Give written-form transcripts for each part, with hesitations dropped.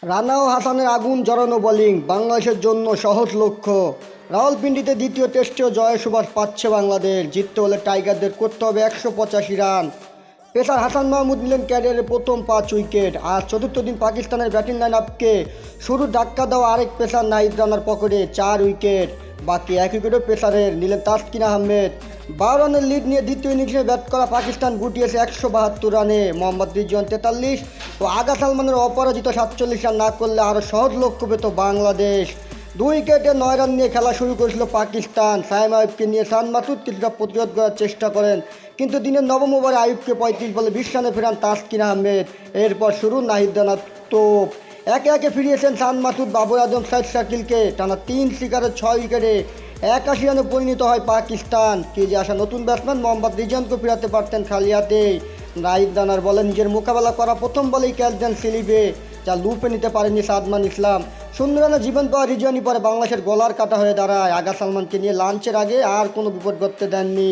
রানা ও হাসানের আগুন ঝরানো বোলিং বাংলাদেশের জন্য সহজ লক্ষ্য। রাওয়ালপিন্ডিতে দ্বিতীয় টেস্টেও জয়ের সুবাস পাচ্ছে বাংলাদেশ। জিততে হলে টাইগারদের করতে হবে 185 রান। পেসার হাসান মাহমুদ নিলেন ক্যারিয়ারের প্রথম 5 উইকেট। আর চতুর্থ দিন পাকিস্তানের ব্যাটিং লাইন আপকে শুরু ধাক্কা দেওয়া আরেক পেসার নাহিদ রানার পকেটে 4 উইকেট। বাকি 1 উইকেটও পেসারের, নিলেন তাসকিন আহমেদ। 12 রানের লিড নিয়ে দ্বিতীয় ইনিংসে ব্যাট করা পাকিস্তান গুটিয়েছে 172 রানে। মোহাম্মদ রিজওয়ান 43 ও আগা সালমানের অপরাজিত 47 রান না করলে আরও সহজ লক্ষ্য পেত বাংলাদেশ। 2 উইকেটে 9 রান নিয়ে খেলা শুরু করেছিল পাকিস্তান। সাইম আইয়ুবকে নিয়ে সান মাসুদ কিছুটা প্রতিরোধ করার চেষ্টা করেন, কিন্তু দিনের নবম ওভারে আইয়ুবকে 35 বলে 20 রানে ফেরান তাসকিন আহমেদ। এরপর শুরু নাহিদ রানার তোপ। একে একে ফিরিয়েছেন সান মাসুদ, বাবর আজম, সাইদ শাকিলকে। টানা 3 শিকারের 6 উইকেটে 81 রানে পরিণত হয় পাকিস্তান। ক্রিজে আসা নতুন ব্যাটসম্যান মোহাম্মদ রিজওয়ানকে ফেরাতে পারতেন খালি হাতেই। নাহিদ রানার বলে নিজের মোকাবেলা করা প্রথম বলেই ক্যাচ দেন স্লিপে, যা লুপে নিতে পারেনি সাদমান ইসলাম। 0 রানে জীবন পাওয়া রিজওয়ানি পরে বাংলাদেশের গলার কাটা হয়ে দাঁড়ায়। আগা সালমানকে নিয়ে লাঞ্চের আগে আর কোনো বিপদ ঘটতে দেননি।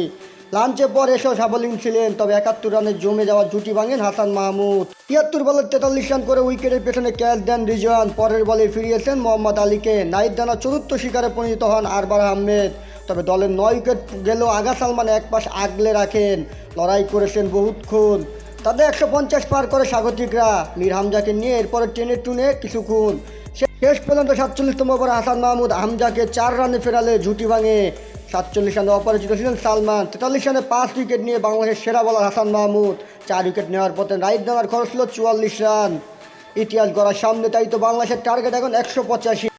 লাঞ্চের পর এসেও সাবলীন ছিলেন, তবে 71 রানে জমে যাওয়া জুটি ভাঙেন হাসান মাহমুদ। 73 বলে 43 রান করে উইকেটের পেছনে ক্যাচ দেন রিজওয়ান। পরের বলে ফিরিয়েছেন মোহাম্মদ আলীকে। নাহিদ রানা চতুর্থ শিকারে পরিণত হন আরবার আহমেদ। তবে দলের 9 উইকেট গেলেও আগা সালমান এক পাশ আগলে রাখেন। লড়াই করেছেন বহুক্ষণ। তাদের 150 পার করে স্বাগতিকরা। মীর হামজাকে নিয়ে এরপরে টেনে টুনে কিছুক্ষণ। শেষ পর্যন্ত 47তম ওভারে হাসান মাহমুদ হামজাকে 4 রানে ফেরালে জুটি ভাঙে। 47 রানে অপরাজিত ছিলেন সালমান। 43 রানে 5 উইকেট নিয়ে বাংলাদেশের সেরা বলার হাসান মাহমুদ। 4 উইকেট নেওয়ার পথে নাহিদ রানার খরচ ছিল 44 রান। ইতিহাস গড়ার সামনে, তাই তো বাংলাদেশের টার্গেট এখন 185।